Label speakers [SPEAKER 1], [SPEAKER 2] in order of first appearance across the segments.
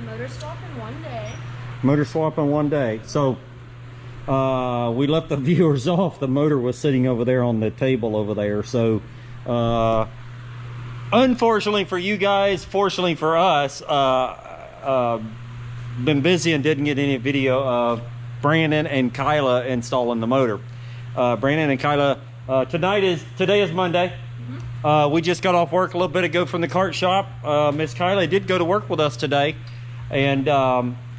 [SPEAKER 1] Motor swap in one day.
[SPEAKER 2] Motor swap in one day. So we left the viewers off. The motor was sitting over there on the table over there. So unfortunately for you guys, fortunately for us, been busy and didn't get any video of Brandon and Kilah installing the motor. Brandon and Kilah, today is Monday. We just got off work a little bit ago from the kart shop. Miss Kilah did go to work with us today, and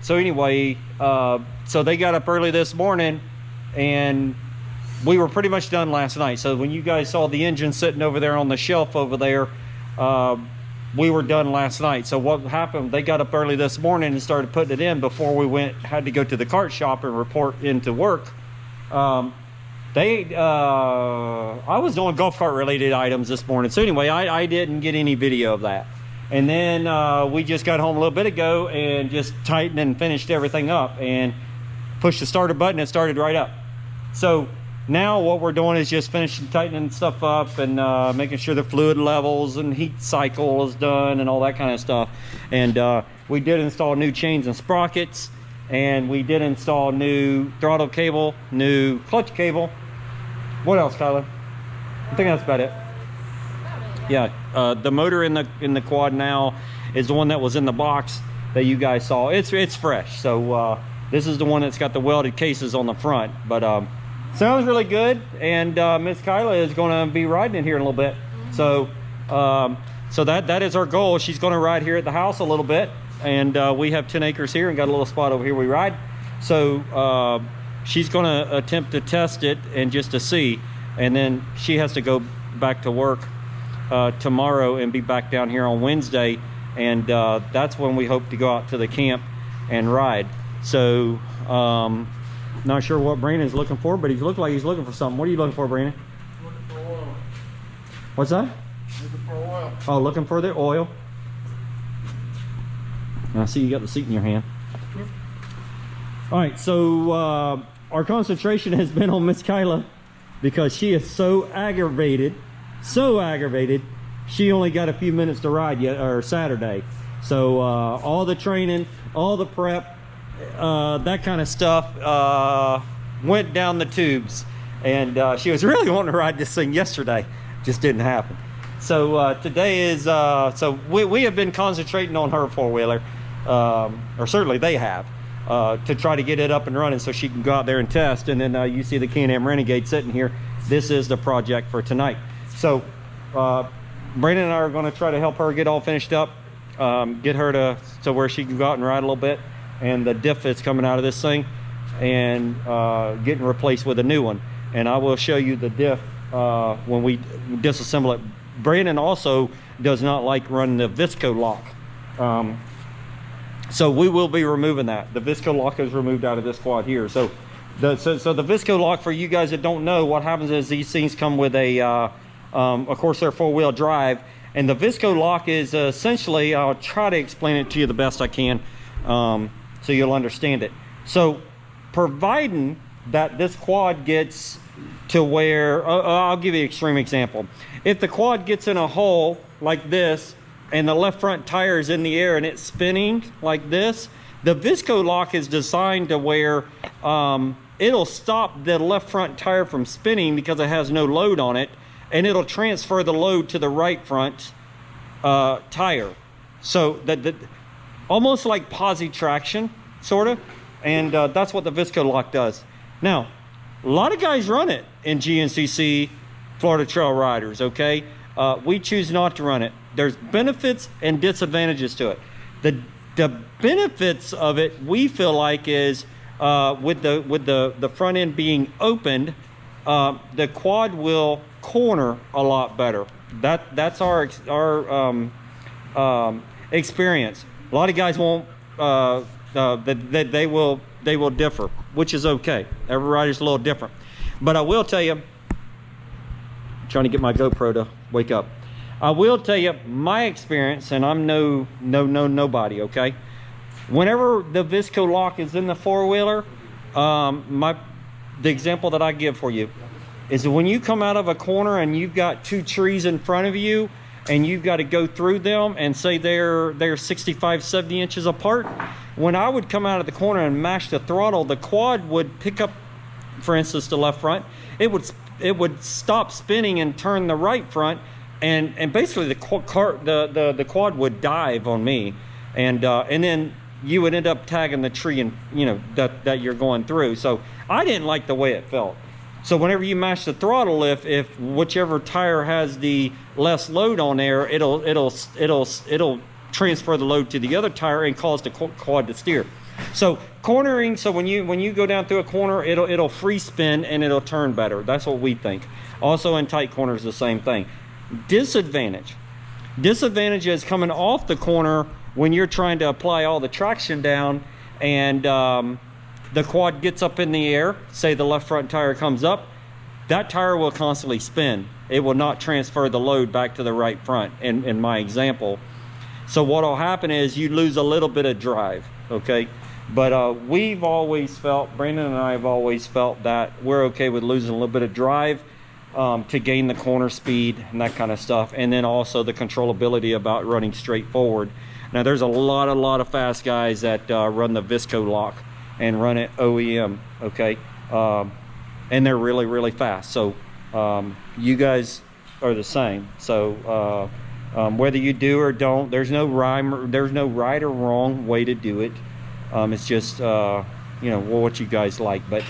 [SPEAKER 2] so anyway, so they got up early this morning, and we were pretty much done last night. So when you guys saw the engine sitting over there on the shelf over there, we were done last night. So what happened, they got up early this morning and started putting it in before we had to go to the kart shop and report into work. I was doing golf cart related items this morning. So anyway, I didn't get any video of that. And then we just got home a little bit ago and just tightened and finished everything up and pushed the starter button and started right up. So now what we're doing is just finishing tightening stuff up and making sure the fluid levels and heat cycle is done and all that kind of stuff. And we did install new chains and sprockets, and we did install new throttle cable, new clutch cable. What else, Kilah? I think that's about it. Yeah, the motor in the quad now is the one that was in the box that you guys saw. It's fresh. So this is the one that's got the welded cases on the front. But sounds really good, and Miss Kilah is going to be riding in here in a little bit. So so that is our goal. She's going to ride here at the house a little bit, and we have 10 acres here and got a little spot over here we ride. So she's going to attempt to test it and just to see, and then she has to go back to work tomorrow and be back down here on Wednesday, and that's when we hope to go out to the camp and ride. So not sure what Brandon's looking for, but he looks like he's looking for something. What are you looking for, Brandon?
[SPEAKER 3] Looking for oil.
[SPEAKER 2] What's that?
[SPEAKER 3] Looking for oil.
[SPEAKER 2] Oh, looking for the oil. I see you got the seat in your hand. All right, so our concentration has been on Miss Kilah because she is so aggravated, she only got a few minutes to ride yet, or Saturday. So all the training, all the prep, that kind of stuff went down the tubes, and she was really wanting to ride this thing yesterday. Just didn't happen. So today is so we have been concentrating on her four-wheeler, or certainly they have, to try to get it up and running so she can go out there and test. And then you see the Can-Am Renegade sitting here. This is the project for tonight. So Brandon and I are going to try to help her get all finished up, get her to where she can go out and ride a little bit, and the diff that's coming out of this thing, and getting replaced with a new one. And I will show you the diff when we disassemble it. Brandon also does not like running the Visco lock, so we will be removing that. The Visco lock is removed out of this quad here. So the Visco lock, for you guys that don't know, what happens is these things come with a of course they're four-wheel drive, and the Visco lock is essentially, I'll try to explain it to you the best I can so you'll understand it. So providing that this quad gets to where, I'll give you an extreme example. If the quad gets in a hole like this and the left front tire is in the air and it's spinning like this, the Visco lock is designed to where it'll stop the left front tire from spinning because it has no load on it, and it'll transfer the load to the right front tire. So that almost like posi traction, sort of, and that's what the Visco lock does. Now, a lot of guys run it in GNCC Florida Trail Riders, okay? We choose not to run it. There's benefits and disadvantages to it. The benefits of it, we feel like, is with the front end being opened, the quad will corner a lot better. That's our experience. A lot of guys won't. They will differ, which is okay. Every rider's a little different. But I will tell you, I'm trying to get my GoPro to wake up. I will tell you my experience, and I'm nobody, okay? Whenever the Visco lock is in the four-wheeler, the example that I give for you, is when you come out of a corner and you've got two trees in front of you and you've got to go through them, and say they're 65, 70 inches apart. When I would come out of the corner and mash the throttle, the quad would pick up, for instance, the left front. It would stop spinning and turn the right front, and basically the quad would dive on me, and then you would end up tagging the tree, and that you're going through. So I didn't like the way it felt. So whenever you mash the throttle, if whichever tire has the less load on there, it'll transfer the load to the other tire and cause the quad to steer. So cornering, so when you go down through a corner, it'll free spin and it'll turn better. That's what we think. Also in tight corners, the same thing. Disadvantage is coming off the corner when you're trying to apply all the traction down, and the quad gets up in the air. Say the left front tire comes up, that tire will constantly spin. It will not transfer the load back to the right front in my example. So what will happen is you lose a little bit of drive, okay? But we've always felt, Brandon and I have always felt, that we're okay with losing a little bit of drive to gain the corner speed and that kind of stuff. And then also the controllability about running straight forward. Now there's a lot of fast guys that run the Visco lock and run it OEM, okay? And they're really fast. So you guys are the same. So whether you do or don't, there's no right or wrong way to do it. It's just what you guys like, but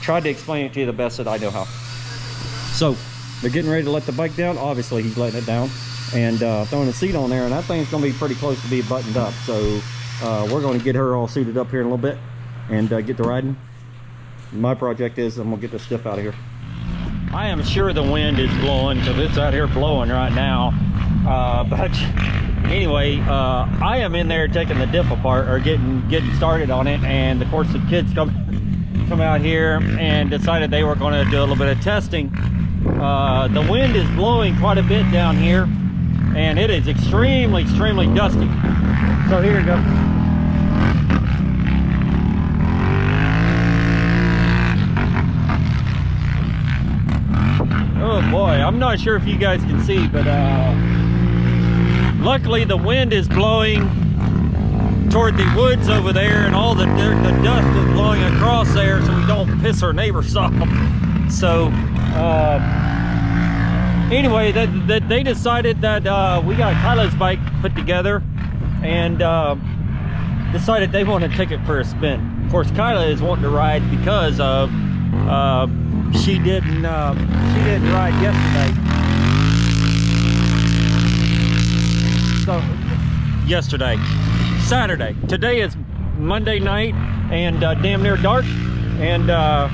[SPEAKER 2] tried to explain it to you the best that I know how. So they're getting ready to let the bike down. Obviously he's letting it down and throwing a seat on there, and that thing's gonna be pretty close to be buttoned up. So we're going to get her all suited up here in a little bit and get to riding. My project is I'm gonna get the stiff out of here. I am sure the wind is blowing because it's out here blowing right now. But anyway, I am in there taking the diff apart, or getting started on it, and of course the kids come out here and decided they were going to do a little bit of testing. The wind is blowing quite a bit down here, and it is extremely dusty. So here we go. Oh boy, I'm not sure if you guys can see, but luckily the wind is blowing toward the woods over there, and all the dust is blowing across there, so we don't piss our neighbors off. So anyway, they decided that we got Kilah's bike put together, and decided they want to take it for a spin. Of course, Kilah is wanting to ride because of she didn't ride yesterday. So Saturday. Today is Monday night and damn near dark, and I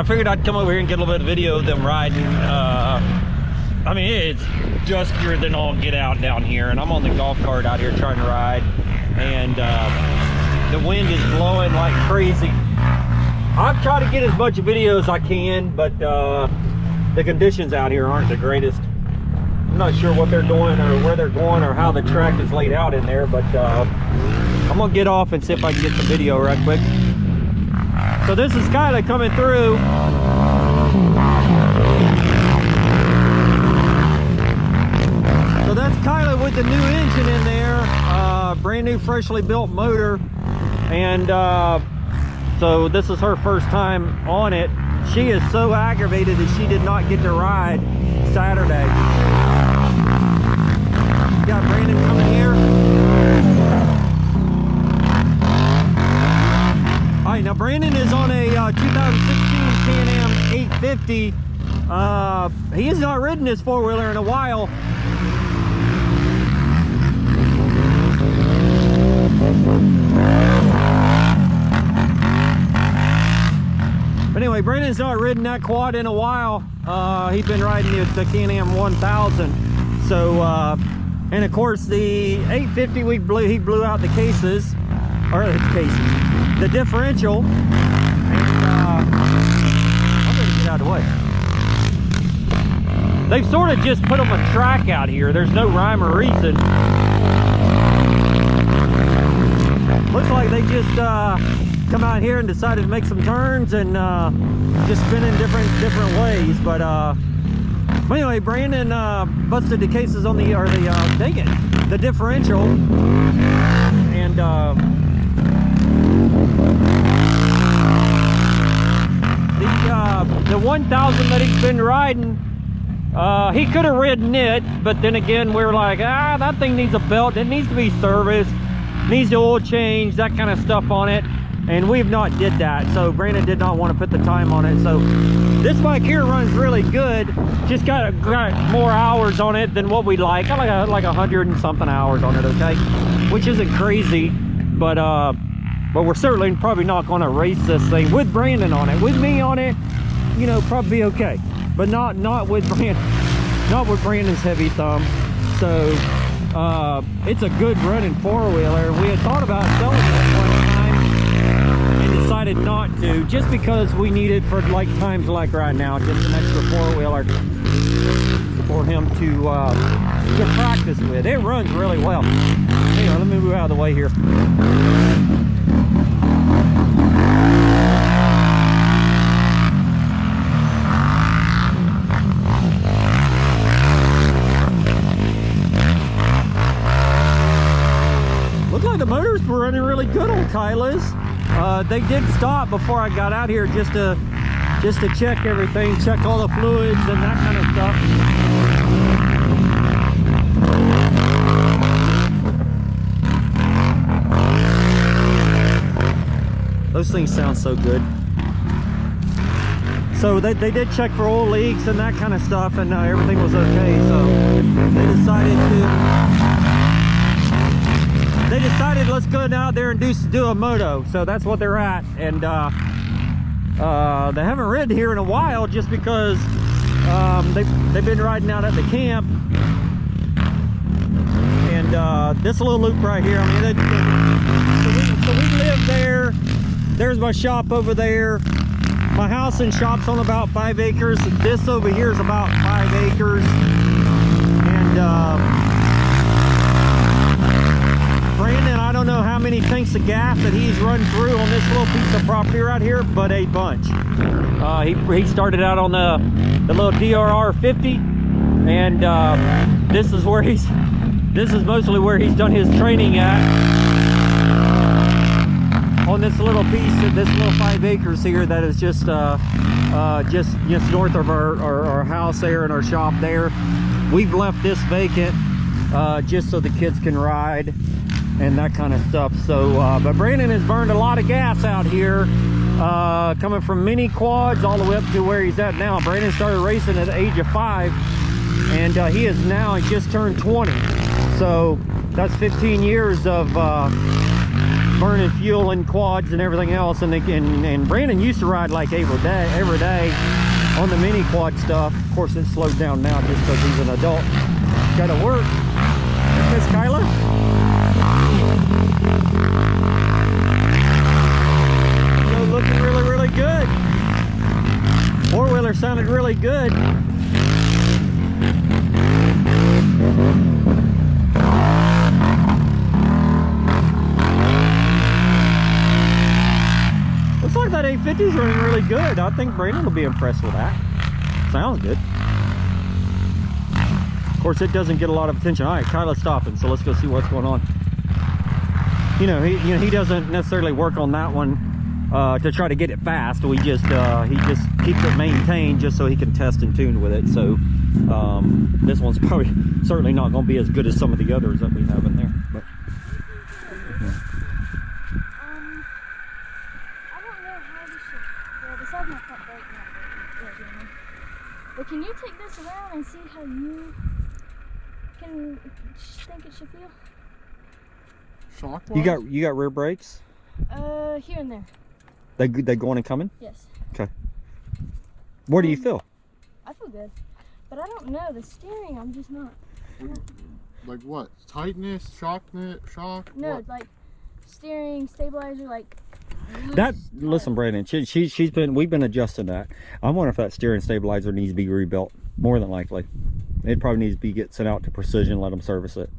[SPEAKER 2] figured I'd come over here and get a little bit of video of them riding. I mean, it's duskier than all get out down here, and I'm on the golf cart out here trying to ride, and the wind is blowing like crazy. I've tried to get as much video as I can, but the conditions out here aren't the greatest. I'm not sure what they're doing or where they're going or how the track is laid out in there, but I'm gonna get off and see if I can get the video right quick. So this is Kilah coming through. So that's Kilah with the new engine in there, brand new freshly built motor, and so this is her first time on it. She is so aggravated that she did not get to ride Saturday. Got Brandon coming here. All right, now Brandon is on a 2016 Can-Am 850. He has not ridden this four-wheeler in a while. But anyway, Brandon's not ridden that quad in a while. He's been riding the Can-Am 1000. So, and of course the 850 he blew out the cases, or the differential. And I'm gonna get out of the way. They've sort of just put them a track out here. There's no rhyme or reason. Looks like they just come out here and decided to make some turns and just spin in different ways. But anyway, Brandon busted the cases on the the differential, and the 1000 that he's been riding, he could have ridden it, but then again we were like, that thing needs a belt, it needs to be serviced, needs the oil change, that kind of stuff on it, and we've not did that. So Brandon did not want to put the time on it. So this bike here runs really good, just got more hours on it than what we'd like. I like 100 and something hours on it, okay, which isn't crazy, but we're certainly probably not going to race this thing with Brandon on it. With me on it, you know, probably okay, but not with Brandon's heavy thumb. So it's a good running four-wheeler. We had thought about selling it one time and decided not to, just because we need it for like times like right now, just an extra four-wheeler for him to practice with. It runs really well. Hang on, let me move out of the way here. The motors were running really good on Kilah's. They did stop before I got out here just to check everything, check all the fluids and that kind of stuff. Those things sound so good. So they did check for oil leaks and that kind of stuff, and everything was okay. So they decided let's go out there and do a moto. So that's what they're at, and they haven't ridden here in a while just because they've been riding out at the camp. And this little loop right here, I mean, so we live there. There's my shop over there. My house and shop's on about 5 acres. This over here is about 5 acres. And Brandon, I don't know how many tanks of gas that he's run through on this little piece of property right here, but a bunch. He started out on the little DRR 50, and this is mostly where he's done his training at, on this little piece, this little 5 acres here that is just north of our house there and our shop there. We've left this vacant just so the kids can ride and that kind of stuff. So but Brandon has burned a lot of gas out here, coming from mini quads all the way up to where he's at now. Brandon started racing at the age of 5, and he is now just turned 20. So that's 15 years of burning fuel and quads and everything else. And Brandon used to ride like every day on the mini quad stuff. Of course, it's slowed down now just because he's an adult. Got to work. Miss Kilah. So looking really good. Four-wheeler sounded really good. Looks like that 850's running really good. I think Brandon will be impressed with that. Sounds good. Of course, it doesn't get a lot of attention. All right, Kilah's stopping, so let's go see what's going on. He doesn't necessarily work on that one to try to get it fast. He just keeps it maintained just so he can test and tune with it. So this one's certainly not going to be as good as some of the others that we have in there. But
[SPEAKER 1] I don't know how this should. Well, besides my front brake, but can you take this around and see how you think it should feel?
[SPEAKER 3] Shock-wise?
[SPEAKER 2] you got rear brakes?
[SPEAKER 1] Here and there.
[SPEAKER 2] They going and coming?
[SPEAKER 1] Yes.
[SPEAKER 2] Okay. What do you feel?
[SPEAKER 1] I feel good, but I don't know the steering. I'm just not.
[SPEAKER 3] Like what? Tightness, shock?
[SPEAKER 1] No,
[SPEAKER 3] what?
[SPEAKER 1] like steering, stabilizer, like.
[SPEAKER 2] Listen, Brandon. We've been adjusting that. I wonder if that steering stabilizer needs to be rebuilt. More than likely, it probably needs to get sent out to Precision. Let them service it.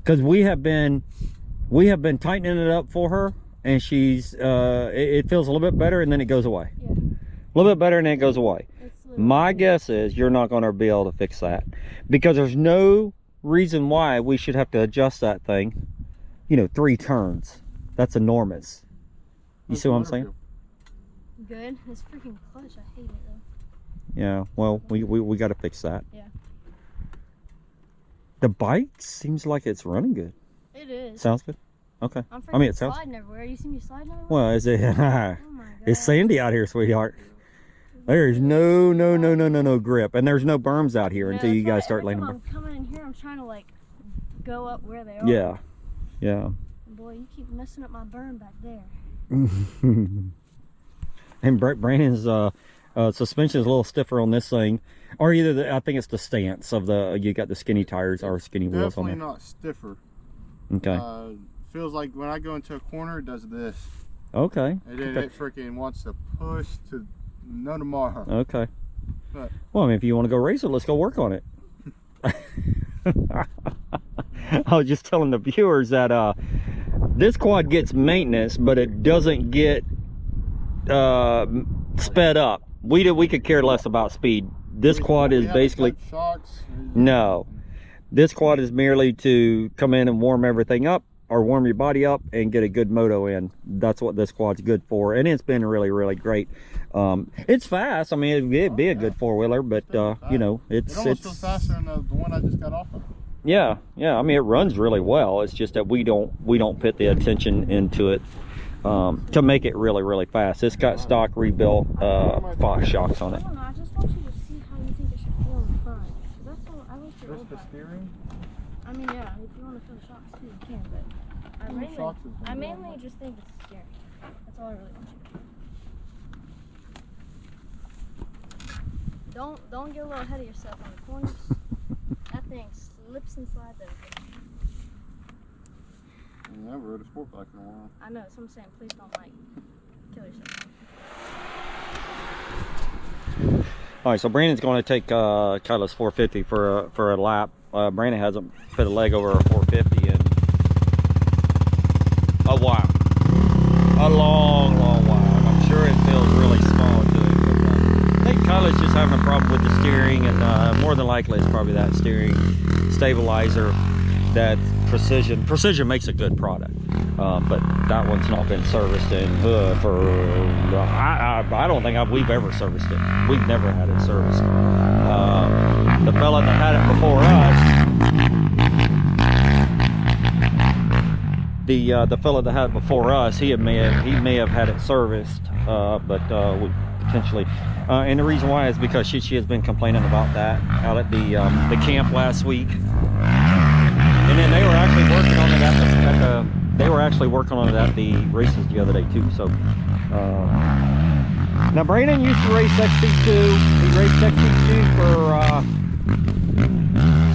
[SPEAKER 2] Because we have been tightening it up for her and she's it feels a little bit better, and then it goes away.
[SPEAKER 1] Yeah.
[SPEAKER 2] A little bit better, and then it goes away. My guess is you're not going to be able to fix that, because there's no reason why we should have to adjust that thing, you know, 3 turns. That's enormous. You see what I'm saying?
[SPEAKER 1] Good. It's freaking clutch. I hate it though.
[SPEAKER 2] Yeah, well, we got to fix that.
[SPEAKER 1] Yeah.
[SPEAKER 2] The bike seems like it's running good.
[SPEAKER 1] It is.
[SPEAKER 2] Sounds good. Okay.
[SPEAKER 1] I'm
[SPEAKER 2] I mean, it sounds.
[SPEAKER 1] sliding everywhere. You see me sliding everywhere?
[SPEAKER 2] Well, is it?
[SPEAKER 1] Oh my God.
[SPEAKER 2] It's sandy out here, sweetheart. There's no grip, and there's no berms out here until you guys start laying them.
[SPEAKER 1] I'm coming in here, I'm trying to like go up where they are.
[SPEAKER 2] Yeah, yeah.
[SPEAKER 1] Boy, you keep messing up my berm back there.
[SPEAKER 2] And Brandon's suspension is a little stiffer on this thing, or either I think it's the stance of the. You got the skinny tires or skinny wheels on there.
[SPEAKER 3] Definitely not stiffer.
[SPEAKER 2] Okay.
[SPEAKER 3] Feels like when I go into a corner, it does this.
[SPEAKER 2] Okay.
[SPEAKER 3] And then it freaking wants to push to no tomorrow.
[SPEAKER 2] Okay.
[SPEAKER 3] But,
[SPEAKER 2] well, I mean, if you want to go race it, let's go work on it. I was just telling the viewers that this quad gets maintenance, but it doesn't get sped up. We could care less about speed. This quad is basically
[SPEAKER 3] shocks.
[SPEAKER 2] No. This quad is merely to come in and warm everything up, or warm your body up and get a good moto in. That's what this quad's good for, and it's been really great. It's fast. I mean, it'd be a good 4-wheeler, but you know, it's
[SPEAKER 3] feels faster than the one I just got off of.
[SPEAKER 2] Yeah. I mean, it runs really well. It's just that we don't put the attention into it to make it really fast. It's got stock rebuilt Fox shocks on it.
[SPEAKER 1] I don't know. I just want you to see how you think it should feel in front. That's all. I like your old
[SPEAKER 3] the
[SPEAKER 1] bike.
[SPEAKER 3] steering?
[SPEAKER 1] I mean, yeah. If you want to feel the shocks too, you can. But I mainly just think it's the steering. That's all I really want you to do. Don't get a little ahead of yourself on the corners. That thing slips and slides everything.
[SPEAKER 3] I never rode a sport bike in a while.
[SPEAKER 1] I know, so I'm saying please don't like kill yourself.
[SPEAKER 2] All right, so Brandon's going to take Kilah's 450 for a lap. Brandon hasn't put a leg over a 450 in a while, a long while. And I'm sure it feels really small to him. But, I think Kilah's just having a problem with the steering, and more than likely it's probably that steering stabilizer. That Precision makes a good product, but that one's not been serviced in for I don't think we've ever serviced it. We've never had it serviced. The fella that had it before us, the fella that had it before us, he may have had it serviced, but we potentially. And the reason why is because she has been complaining about that out at the camp last week. And then they were actually working on it at the races the other day too. So now Brandon used to race XC2. He raced XC2 for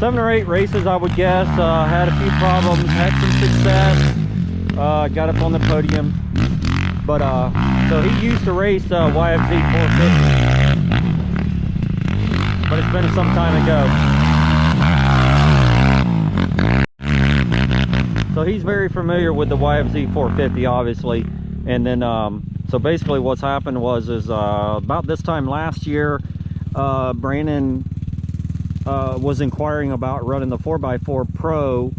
[SPEAKER 2] 7 or 8 races, I would guess. Had a few problems, had some success, got up on the podium. But so he used to race Yfz450, but it's been some time ago. So he's very familiar with the Yfz450, obviously. And then, so basically what's happened was about this time last year, Brandon was inquiring about running the 4x4 Pro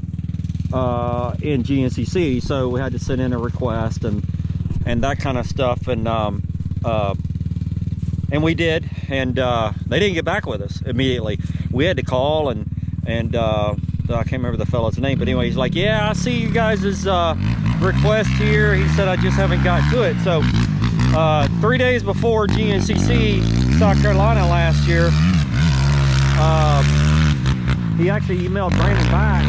[SPEAKER 2] in GNCC. So we had to send in a request and that kind of stuff. And we did, and they didn't get back with us immediately. We had to call and I can't remember the fellow's name, but anyway, he's like, yeah, I see you guys' request here. He said, I just haven't got to it. So 3 days before GNCC South Carolina last year, he actually emailed Brandon back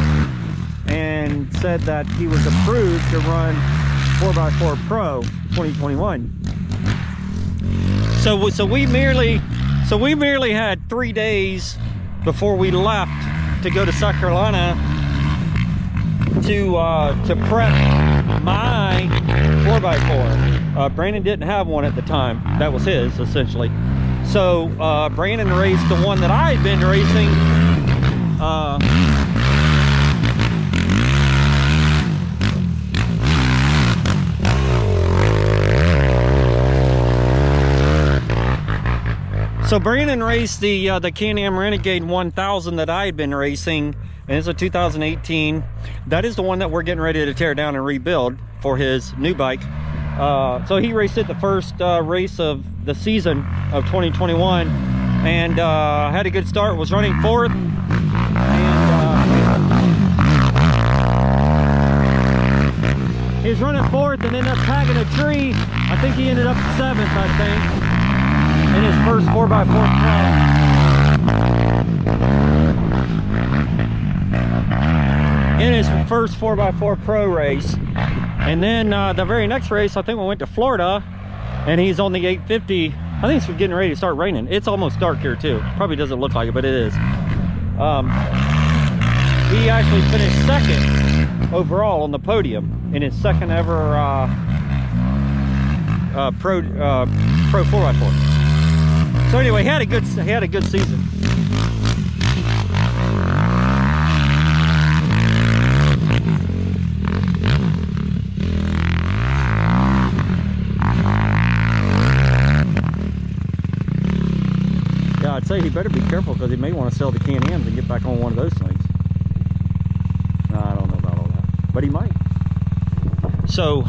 [SPEAKER 2] and said that he was approved to run 4x4 Pro 2021. So we merely had 3 days before we left to go to South Carolina to prep my 4x4. Brandon didn't have one at the time. That was his, essentially. So Brandon raced the one that I had been racing So Brandon raced the Can-Am Renegade 1000 that I had been racing, and it's a 2018. That is the one that we're getting ready to tear down and rebuild for his new bike. So he raced it the first race of the season of 2021, and had a good start, was running fourth, and he was running fourth and ended up tagging a tree. I think he ended up seventh, I think, in his first 4x4 pro. In his first 4x4 pro race. And then the very next race, I think we went to Florida, and he's on the 850. I think it's getting ready to start raining. It's almost dark here too. Probably doesn't look like it, but it is. He actually finished second overall on the podium in his second ever pro 4x4. So anyway, he had a good season. Yeah, I'd say he better be careful because he may want to sell the Can-Ams and get back on one of those things. I don't know about all that, but he might. So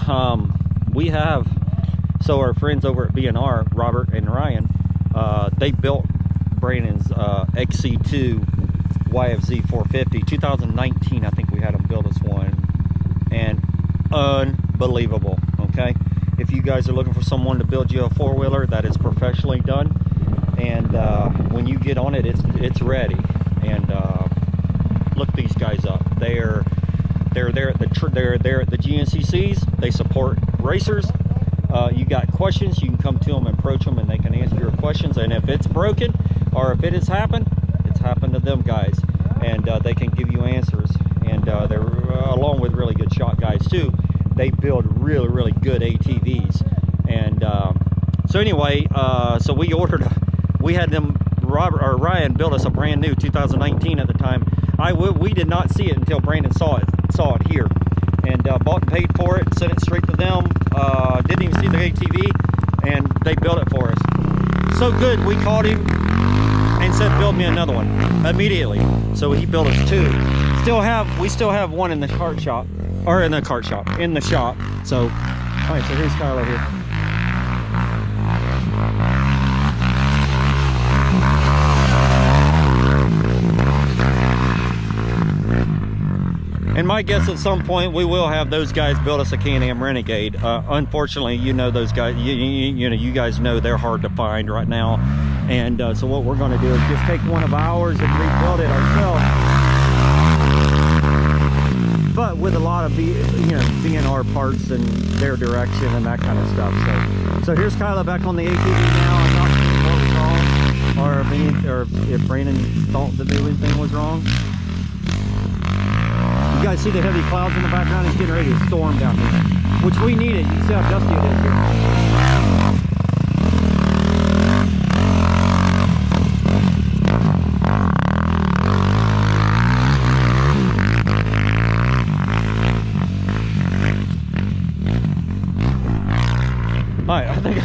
[SPEAKER 2] our friends over at B&R, Robert and Ryan, they built Brandon's XC2 Yfz450 2019. I think we had them build us one, and unbelievable. Okay, if you guys are looking for someone to build you a four-wheeler that is professionally done, and when you get on it, it's ready. And look these guys up. They're there at the GNCCs. They support racers. You got questions, you can come to them and approach them, and they can answer your questions. And if it's broken or if it has happened, it's happened to them guys, and they can give you answers. And they're along with really good shop guys too. They build really good ATVs. And so anyway, so we had them, Robert or Ryan built us a brand new 2019 at the time. We did not see it until Brandon saw it here, and bought and paid for it, sent it straight to them. Didn't even see the ATV, and they built it for us. So good, we called him and said, build me another one immediately. So he built us two. We still have one in the shop. So, all right, so here's Kilah here. And my guess at some point we will have those guys build us a Can-Am Renegade. Unfortunately, you know those guys. You guys know they're hard to find right now. And so what we're going to do is just take one of ours and rebuild it ourselves. But with a lot of B&R parts and their direction and that kind of stuff. So here's Kilah back on the ATV now. I'm not sure what was wrong, or if Brandon thought that anything was wrong. You guys see the heavy clouds in the background? It's getting ready to storm down here, which we need it. You can see how dusty it is here. Alright, I think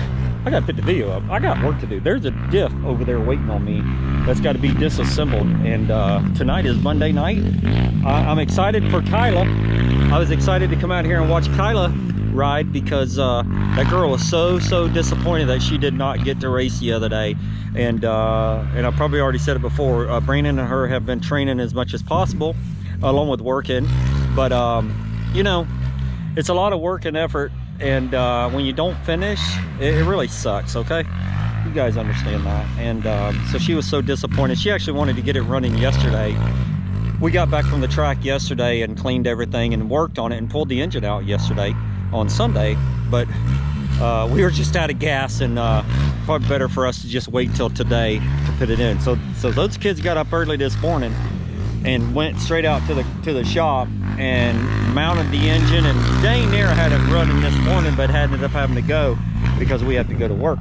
[SPEAKER 2] I gotta put the video up. I got work to do. There's a diff over there waiting on me that's got to be disassembled, and tonight is Monday night. I'm excited for Kilah. I was excited to come out here and watch Kilah ride because that girl was so disappointed that she did not get to race the other day. And I probably already said it before, Brandon and her have been training as much as possible along with working, but you know, it's a lot of work and effort, and when you don't finish, it really sucks. Okay, you guys understand that. And so she was so disappointed. She actually wanted to get it running yesterday. We got back from the track yesterday and cleaned everything and worked on it and pulled the engine out yesterday on Sunday, but we were just out of gas, and probably better for us to just wait till today to put it in. So those kids got up early this morning and went straight out to the shop and mounted the engine, and dang near had it running this morning, but ended up having to go because we had to go to work.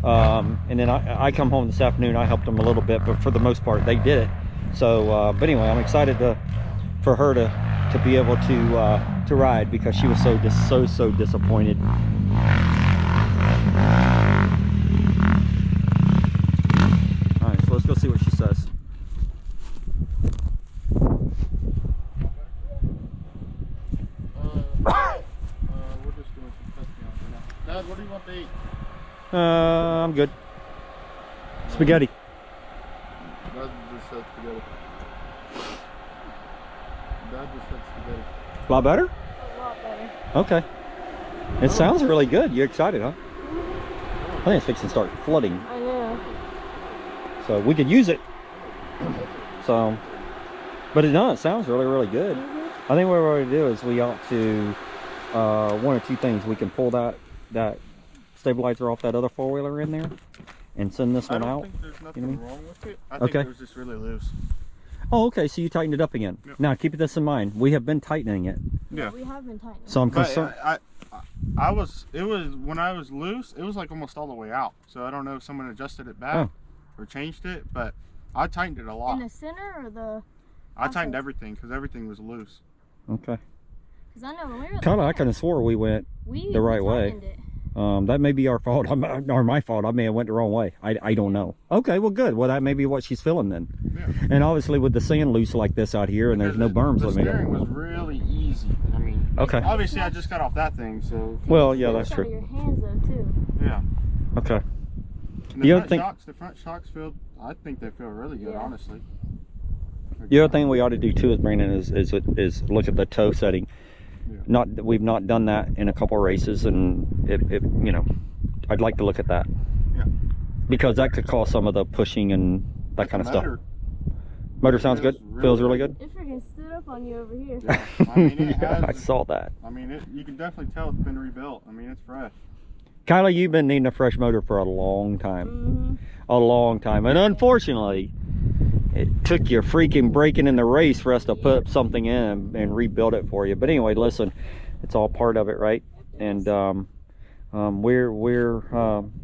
[SPEAKER 2] And then I come home this afternoon. I helped them a little bit, but for the most part they did it. So but anyway, I'm excited for her to be able to ride, because she was so disappointed. says.
[SPEAKER 3] We're just doing some testing out there now. Dad, what do you want to eat?
[SPEAKER 2] I'm good. Spaghetti.
[SPEAKER 3] Dad just said spaghetti. Dad just said spaghetti.
[SPEAKER 2] A lot better?
[SPEAKER 1] A lot better.
[SPEAKER 2] Okay. It sounds really good. You excited, huh? I think it's fixing to start flooding.
[SPEAKER 1] I know.
[SPEAKER 2] So we could use it. So, but it sounds really, really good. I think what we're going to do is we ought to, one or two things. We can pull that stabilizer off that other four-wheeler in there and send this one out.
[SPEAKER 3] I don't think there's nothing
[SPEAKER 2] You know what I
[SPEAKER 3] wrong with it. I think
[SPEAKER 2] Okay.
[SPEAKER 3] it was just really loose.
[SPEAKER 2] Oh, okay. So you tightened it up again.
[SPEAKER 3] Yep.
[SPEAKER 2] Now keep this in mind. We have been tightening it.
[SPEAKER 3] Yeah.
[SPEAKER 1] We have been tightening.
[SPEAKER 2] So I'm
[SPEAKER 3] But
[SPEAKER 2] concerned.
[SPEAKER 3] it was when I was loose, it was like almost all the way out. So I don't know if someone adjusted it back or changed it, but I tightened it a lot.
[SPEAKER 1] In the center or the?
[SPEAKER 3] I tightened everything because everything was loose.
[SPEAKER 2] Okay.
[SPEAKER 1] Because I know when we were.
[SPEAKER 2] Kind of, I kind of swore we went the right way.
[SPEAKER 1] tightened it.
[SPEAKER 2] That may be our fault, or my fault. I may have went the wrong way. I don't know. Okay, well, good. Well, that may be what she's feeling then.
[SPEAKER 3] Yeah.
[SPEAKER 2] And obviously, with the sand loose like this out here, and there's no berms.
[SPEAKER 3] The
[SPEAKER 2] let me
[SPEAKER 3] steering
[SPEAKER 2] know.
[SPEAKER 3] was really easy. I mean,
[SPEAKER 2] Okay.
[SPEAKER 3] obviously I just got off that thing, so
[SPEAKER 2] Well, yeah, that's
[SPEAKER 1] Out of
[SPEAKER 2] true.
[SPEAKER 1] your hands though too.
[SPEAKER 3] yeah.
[SPEAKER 2] Okay.
[SPEAKER 3] And
[SPEAKER 2] The other
[SPEAKER 3] the front shocks feel. I think they feel really good,
[SPEAKER 1] Yeah.
[SPEAKER 3] honestly.
[SPEAKER 2] The other thing we ought to do too, is Brandon, is look at the toe setting.
[SPEAKER 3] Yeah.
[SPEAKER 2] We've not done that in a couple of races, and it you know, I'd like to look at that.
[SPEAKER 3] Yeah.
[SPEAKER 2] Because that could cause some of the pushing and that kind of stuff. Motor sounds good. Feels really good.
[SPEAKER 1] It freaking stood up on you over here.
[SPEAKER 3] Yeah. I mean, it has.
[SPEAKER 2] I saw that.
[SPEAKER 3] I mean, you can definitely tell it's been rebuilt. I mean, it's fresh.
[SPEAKER 2] Kilah, you've been needing a fresh motor for a long time. A long time. And unfortunately, it took you freaking breaking in the race for us to put something in and rebuild it for you. But anyway, listen, it's all part of it, right? And we're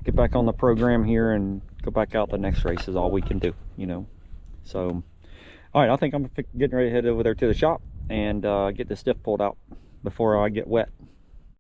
[SPEAKER 2] get back on the program here and go back out the next race is all we can do, you know. So, all right, I think I'm getting ready to head over there to the shop and get the stiff pulled out before I get wet.